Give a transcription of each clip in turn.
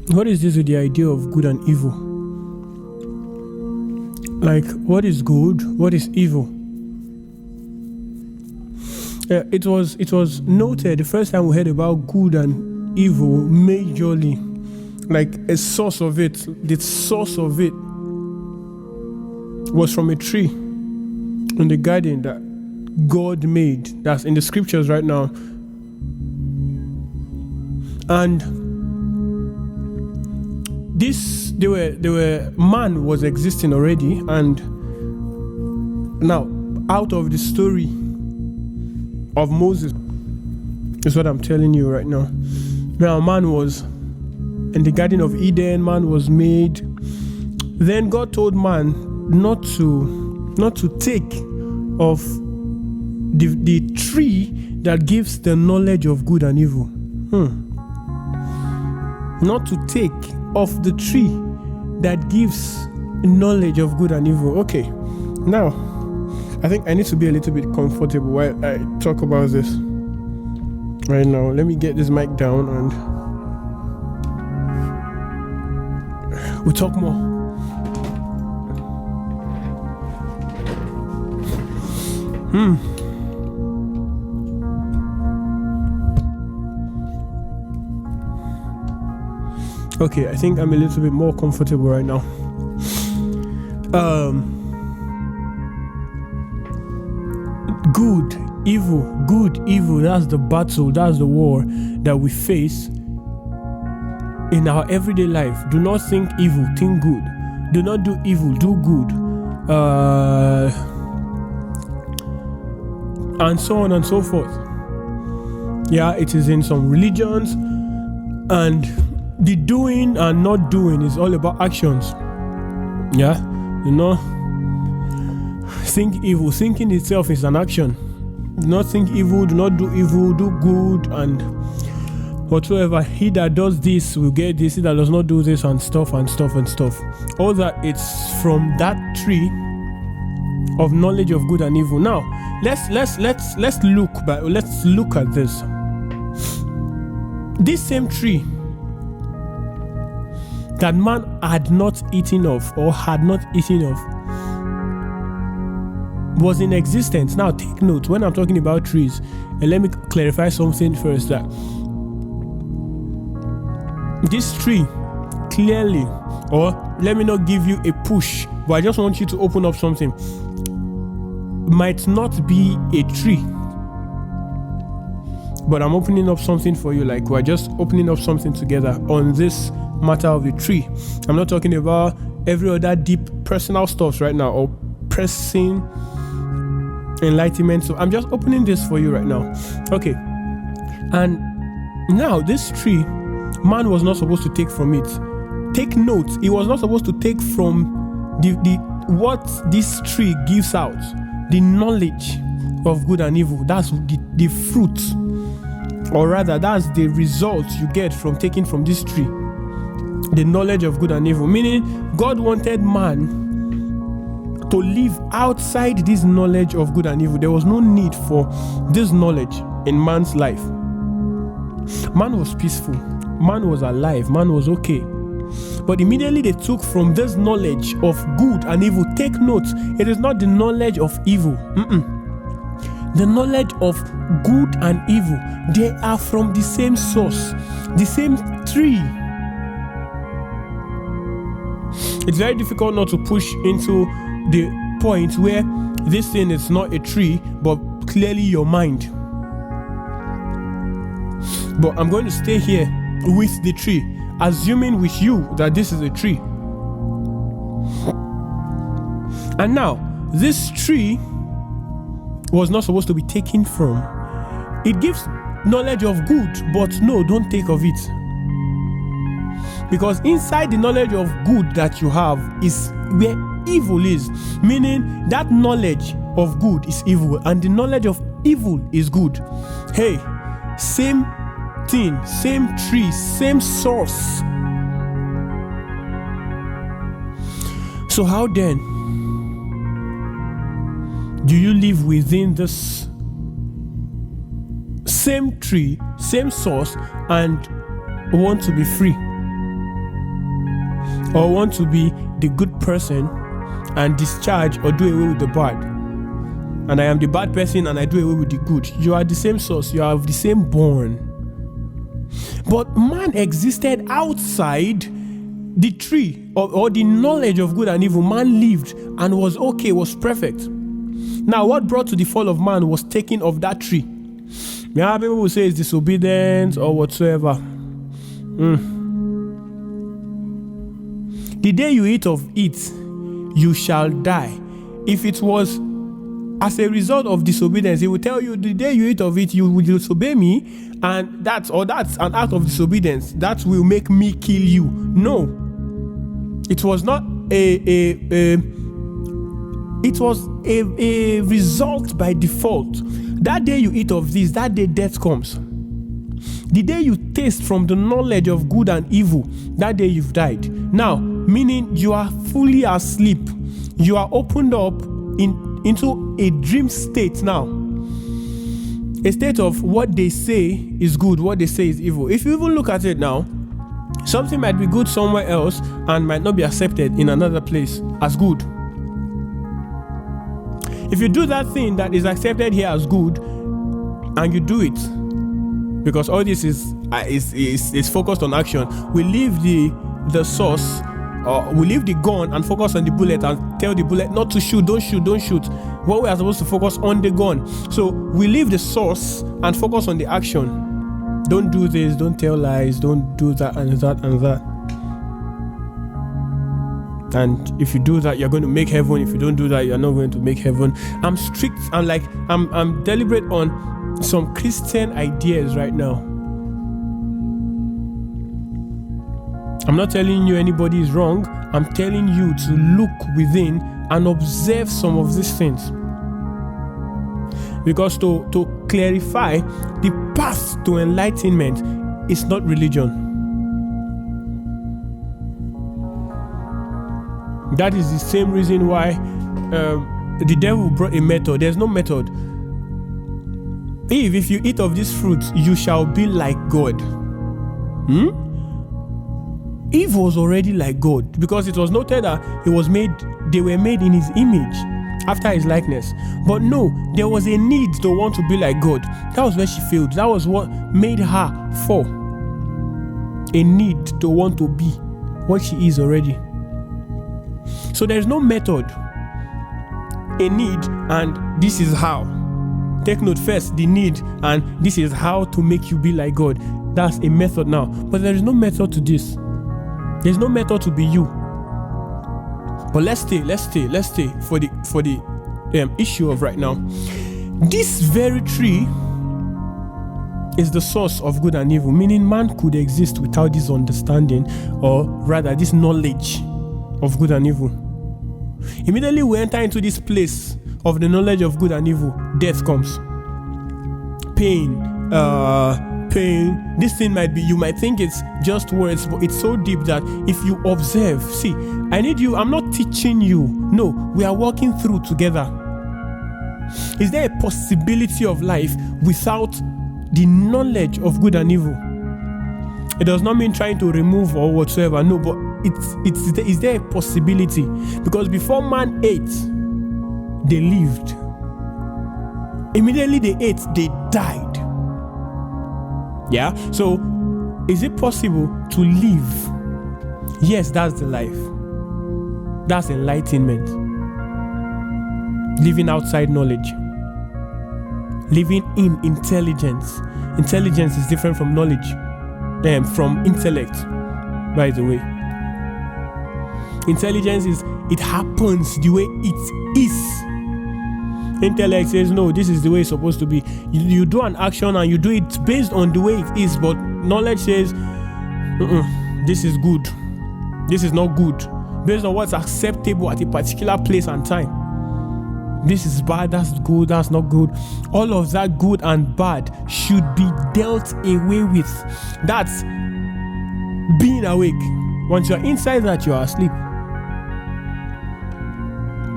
What is this with the idea of good and evil? Like, what is good? What is evil? It was noted the first time we heard about good and evil majorly, like a source of it. The source of it was from a tree in the garden that God made. That's in the scriptures right now. And man was existing already, and now out of the story of Moses is what I'm telling you right now. Now man was in the Garden of Eden, man was made. Then God told man not to take of the tree that gives the knowledge of good and evil. Not to take of the tree that gives knowledge of good and evil. Okay, now I think I need to be a little bit comfortable while I talk about this right now. Let me get this mic down and we'll talk more. Okay, I think I'm a little bit more comfortable right now. Good, evil, that's the battle, that's the war that we face in our everyday life. Do not think evil, think good. Do not do evil, do good. And so on and so forth. Yeah, it is in some religions, and the doing and not doing is all about actions. Yeah, think evil. Thinking itself is an action. Do not think evil, do not do evil, do good, and whatsoever. He that does this will get this, he that does not do this, and stuff. All that, it's from that tree of knowledge of good and evil. Now, let's look at this. This same tree that man had not eaten of was in existence. Now take note when I'm talking about trees, and let me clarify something first, that this tree clearly, or let me not give you a push, but I just want you to open up something, might not be a tree, but I'm opening up something for you, like we're just opening up something together on this matter of the tree. I'm not talking about every other deep personal stuff right now or pressing enlightenment. So I'm just opening this for you right now. Okay. And now this tree, man was not supposed to take from it. Take note, he was not supposed to take from the what this tree gives out, the knowledge of good and evil. That's the fruit, or rather that's the result you get from taking from this tree, the knowledge of good and evil. Meaning God wanted man to live outside this knowledge of good and evil. There was no need for this knowledge in man's life. Man was peaceful, man was alive, man was okay. But immediately they took from this knowledge of good and evil. Take note, it is not the knowledge of evil. The knowledge of good and evil, they are from the same source, the same tree. It's very difficult not to push into the point where this thing is not a tree, but clearly your mind. But I'm going to stay here with the tree, assuming with you that this is a tree. And now, this tree was not supposed to be taken from. It gives knowledge of good, but no, don't take of it. Because inside the knowledge of good that you have is where evil is. Meaning that knowledge of good is evil, and the knowledge of evil is good. Hey, same thing, same tree, same source. So how then do you live within this same tree, same source, and want to be free? or want to be the good person and discharge or do away with the bad. And I am the bad person and I do away with the good. You are the same source. You are of the same born. But man existed outside the tree or the knowledge of good and evil. Man lived and was okay, was perfect. Now, what brought to the fall of man was taking of that tree. Yeah, people will say it's disobedience or whatsoever. The day you eat of it, you shall die. If it was as a result of disobedience, he will tell you the day you eat of it, you will disobey me, and that's an act of disobedience that will make me kill you. No, it was not it was a result by default. That day you eat of this, that day death comes. The day you taste from the knowledge of good and evil, that day you've died. Now, meaning you are fully asleep. You are opened up into a dream state now. A state of what they say is good, what they say is evil. If you even look at it now, something might be good somewhere else and might not be accepted in another place as good. If you do that thing that is accepted here as good and you do it, because all this is focused on action, we leave the source, we leave the gun and focus on the bullet and tell the bullet not to shoot, don't shoot, don't shoot. What we are supposed to focus on the gun. So we leave the source and focus on the action. Don't do this, don't tell lies, don't do that and that and that. And if you do that, you're going to make heaven. If you don't do that, you're not going to make heaven. I'm strict. I'm deliberate on some Christian ideas right now. I'm not telling you anybody is wrong. I'm telling you to look within and observe some of these things. Because to clarify, the path to enlightenment is not religion. That is the same reason why the devil brought a method. There's no method. If you eat of this fruit, you shall be like God. Eve was already like God because it was noted that they were made in his image after his likeness. But no, there was a need to want to be like God. That was where she failed. That was what made her fall. A need to want to be what she is already. So there's no method, a need, and this is how. Take note first, the need, and this is how to make you be like God. That's a method now. But there is no method to this. There's no method to be you. But let's stay for the issue of right now. This very tree is the source of good and evil, meaning man could exist without this understanding, or rather this knowledge of good and evil. Immediately we enter into this place of the knowledge of good and evil, death comes. Pain. This thing you might think it's just words, but it's so deep that if you observe, see, I'm not teaching you. No, we are walking through together. Is there a possibility of life without the knowledge of good and evil? It does not mean trying to remove or whatsoever. No, but is there a possibility? Because before man ate, they lived. Immediately they ate, they died. Yeah? So, is it possible to live? Yes, that's the life. That's enlightenment. Living outside knowledge. Living in intelligence. Intelligence is different from knowledge. From intellect, by the way. Intelligence is, it happens the way it is. Intellect says, no, this is the way it's supposed to be. You do an action and you do it based on the way it is, but knowledge says, this is good. This is not good. Based on what's acceptable at a particular place and time. This is bad, that's good, that's not good. All of that good and bad should be dealt away with. That's being awake. Once you're inside that, you are asleep.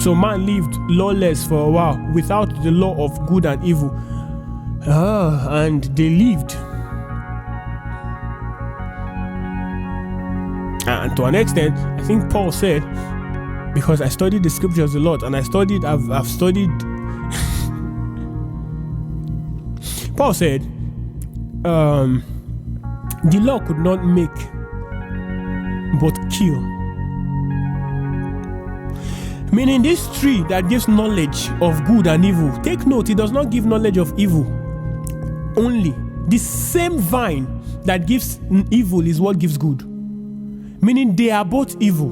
So man lived lawless for a while without the law of good and evil. And they lived. And to an extent, I think Paul said, because I studied the scriptures a lot, and I've studied. Paul said, the law could not make, but kill. Meaning this tree that gives knowledge of good and evil, take note, it does not give knowledge of evil only. The same vine that gives evil is what gives good. Meaning they are both evil.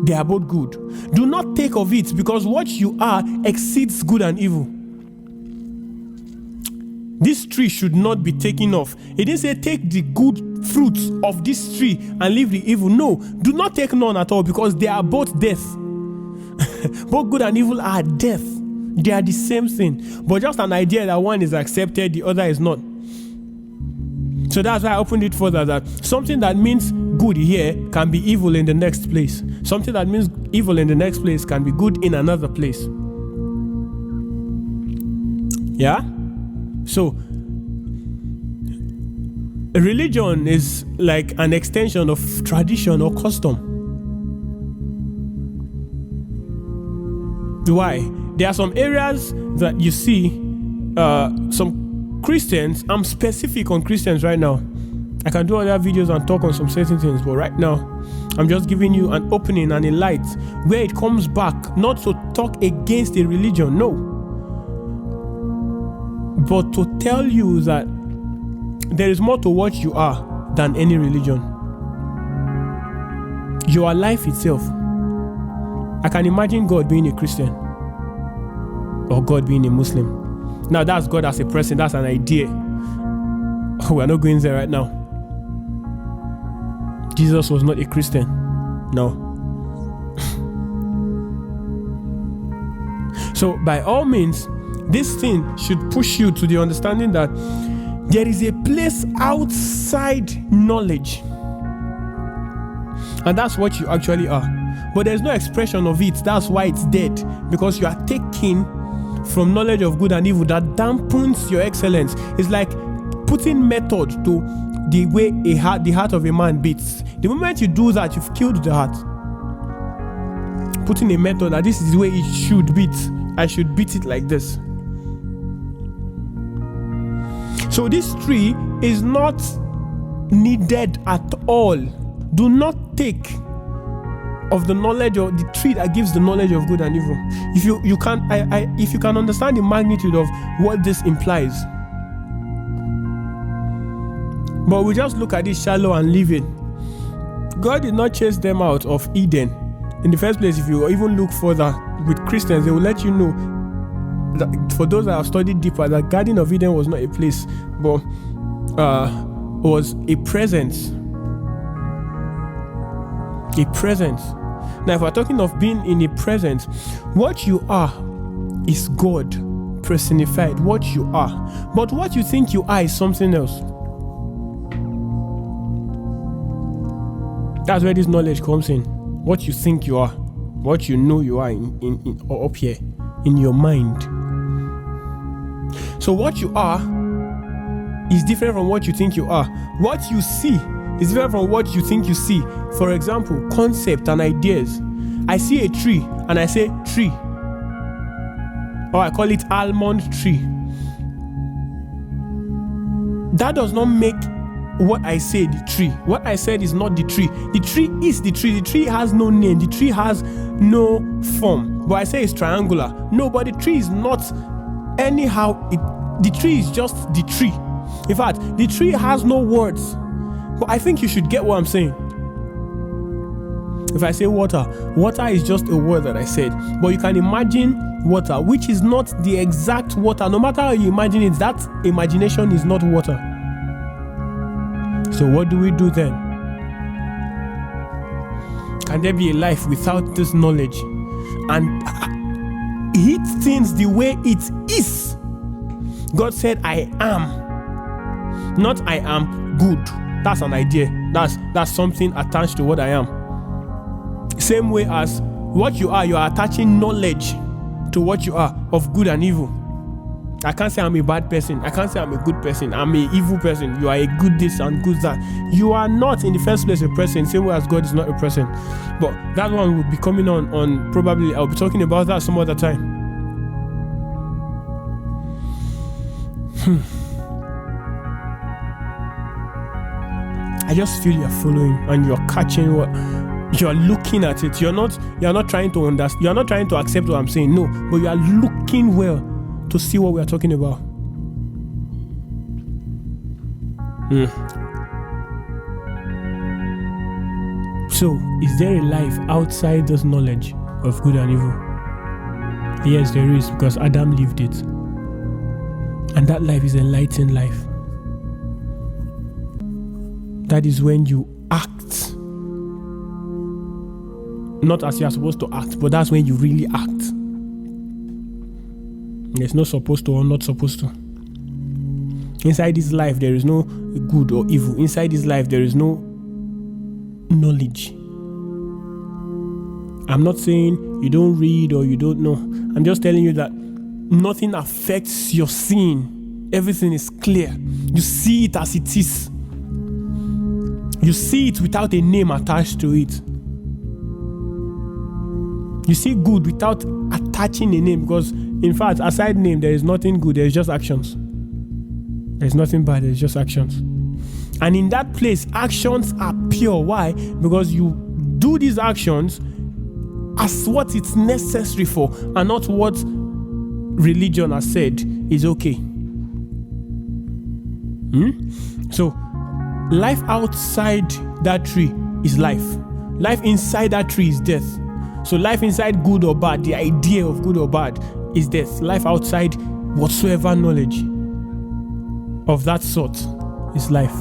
They are both good. Do not take of it, because what you are exceeds good and evil. This tree should not be taken off. It didn't say take the good fruits of this tree and leave the evil. No, do not take none at all, because they are both death. Both good and evil are death. They are the same thing. But just an idea that one is accepted, the other is not. So that's why I opened it further, that something that means good here can be evil in the next place. Something that means evil in the next place can be good in another place. Yeah? So, religion is like an extension of tradition or custom. Why? There are some areas that you see some Christians. I'm specific on Christians right now. I can do other videos and talk on some certain things, but right now I'm just giving you an opening and a light where it comes back, not to talk against a religion, no, but to tell you that there is more to what you are than any religion. You are life itself. I can imagine God being a Christian or God being a Muslim. Now that's God as a person, that's an idea. We're not going there right now. Jesus was not a Christian. No. So by all means, this thing should push you to the understanding that there is a place outside knowledge. And that's what you actually are. But there's no expression of it. That's why it's dead. Because you are taking from knowledge of good and evil that dampens your excellence. It's like putting method to the way the heart of a man beats. The moment you do that, you've killed the heart. Putting a method that this is the way it should beat. I should beat it like this. So this tree is not needed at all. Do not take of the knowledge of the tree that gives the knowledge of good and evil. If you can understand the magnitude of what this implies. But we just look at it shallow and leave it. God did not chase them out of Eden. In the first place, if you even look further with Christians, they will let you know that for those that have studied deeper, the Garden of Eden was not a place, but was a presence. A presence. Now, if we're talking of being in a presence, what you are is God personified. What you are. But what you think you are is something else. That's where this knowledge comes in. What you think you are, what you know you are in up here in your mind. So what you are is different from what you think you are. What you see is different from what you think you see. For example, concept and ideas. I see a tree and I say tree, or I call it almond tree. That does not make what I say the tree. What I said is not the tree. The tree is the tree. The tree has no name. The tree has no form. But I say it's triangular. No, but the tree is not anyhow. The tree is just the tree. In fact, the tree has no words. But I think you should get what I'm saying. If I say water, water is just a word that I said. But you can imagine water, which is not the exact water. No matter how you imagine it, that imagination is not water. So what do we do then? Can there be a life without this knowledge? And hit things the way it is. God said, I am. Not I am good. That's an idea. That's something attached to what I am. Same way as what you are attaching knowledge to what you are of good and evil. I can't say I'm a bad person. I can't say I'm a good person. I'm an evil person. You are a good this and good that. You are not in the first place a person, same way as God is not a person. But that one will be coming on probably, I'll be talking about that some other time. I just feel you're following and you're catching what you're looking at it. You're not trying to understand, you're not trying to accept what I'm saying, no, but you are looking well to see what we are talking about. So, is there a life outside this knowledge of good and evil? Yes, there is, because Adam lived it. And that life is enlightened life. That is when you act. Not as you are supposed to act, but that's when you really act. There's no supposed to or not supposed to. Inside this life, there is no good or evil. Inside this life, there is no knowledge. I'm not saying you don't read or you don't know. I'm just telling you that nothing affects your seeing. Everything is clear. You see it as it is. You see it without a name attached to it. You see good without attaching a name, because in fact, aside name, there is nothing good, there is just actions. There is nothing bad, there is just actions. And in that place, actions are pure. Why? Because you do these actions as what it's necessary for, and not what religion has said is okay. So, life outside that tree is life. Life inside that tree is death. So life inside good or bad, the idea of good or bad, is death. Life outside whatsoever knowledge of that sort is life.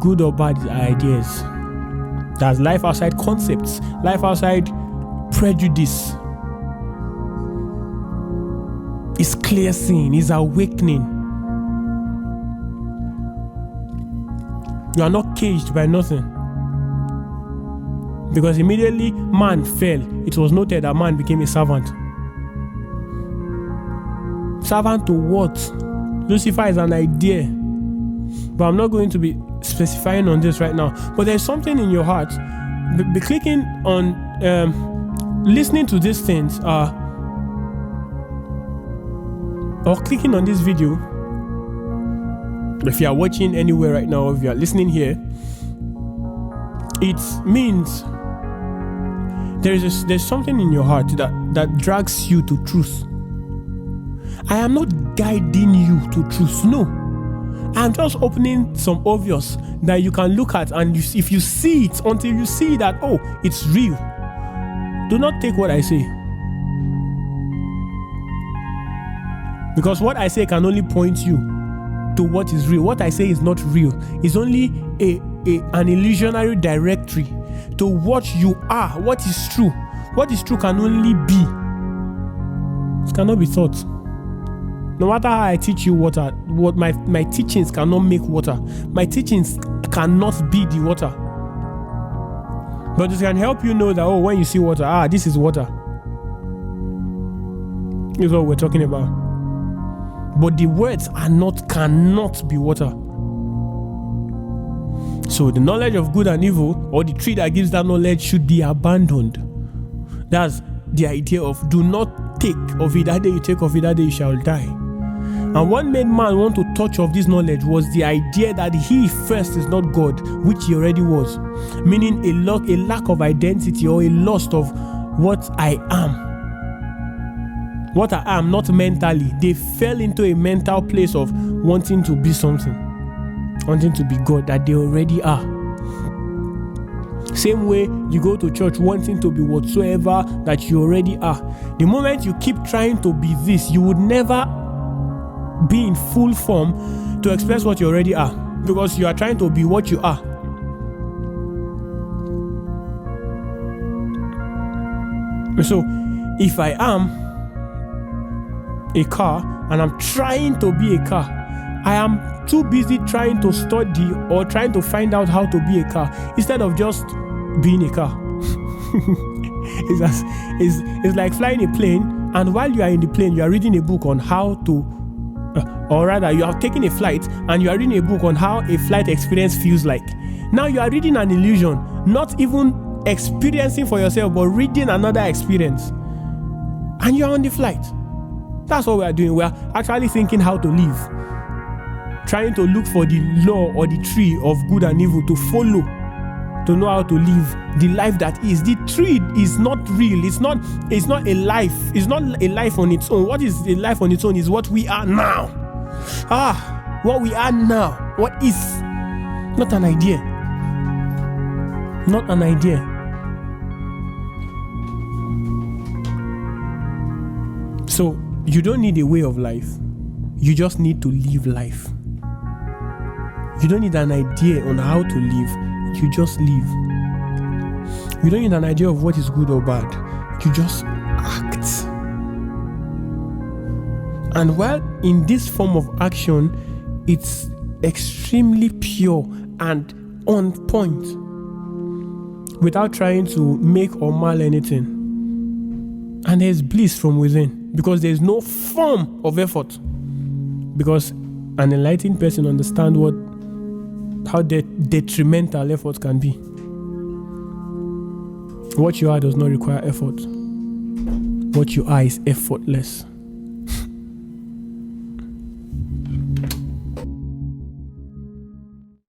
Good or bad are ideas. That's life outside concepts. Life outside prejudice is clear seeing, is awakening. You are not caged by nothing. Because immediately man fell, it was noted that man became a servant. Servant to what? Lucifer is an idea. But I'm not going to be specifying on this right now. But there's something in your heart. Be clicking on, listening to these things, or clicking on this video. If you are watching anywhere right now, if you are listening here, it means there's something in your heart that drags you to truth. I am not guiding you to truth, no. I'm just opening some obvious that you can look at, and if you see it, until you see that, oh, it's real, do not take what I say. Because what I say can only point you to what is real. What I say is not real. It's only an illusionary directory to what you are, what is true. What is true can only be. It cannot be thought. No matter how I teach you water, what my teachings cannot make water. My teachings cannot be the water. But it can help you know that, oh, when you see water, this is water. This is what we're talking about. But the words cannot be water. So the knowledge of good and evil, or the tree that gives that knowledge, should be abandoned. That's the idea of do not take of it. That day you take of it, that day you shall die. And what made man want to touch of this knowledge was the idea that he first is not God, which he already was. Meaning a lack of identity, or a loss of what I am. What I am, not mentally. They fell into a mental place of wanting to be something. Wanting to be God that they already are. Same way you go to church wanting to be whatsoever that you already are. The moment you keep trying to be this, you would never be in full form to express what you already are, because you are trying to be what you are. So if I am a car and I'm trying to be a car, I am too busy trying to study or trying to find out how to be a car instead of just being a car. It's like flying a plane, and while you are in the plane, you are reading a book on how to or rather, you have taken a flight and you are reading a book on how a flight experience feels like. Now you are reading an illusion, not even experiencing for yourself, but reading another experience. And you're on the flight. That's what we are doing. We are actually thinking how to live. Trying to look for the law or the tree of good and evil to follow, to know how to live the life that is. The tree is not real. It's not a life. It's not a life on its own. What is a life on its own is what we are now. What we are now. What is? Not an idea. Not an idea. So you don't need a way of life. You just need to live life. You don't need an idea on how to live. You just live. You don't need an idea of what is good or bad. You just act. And while in this form of action, it's extremely pure and on point, without trying to make or mal anything. And there's bliss from within, because there's no form of effort. Because an enlightened person understands how detrimental effort can be. What you are does not require effort. What you are is effortless.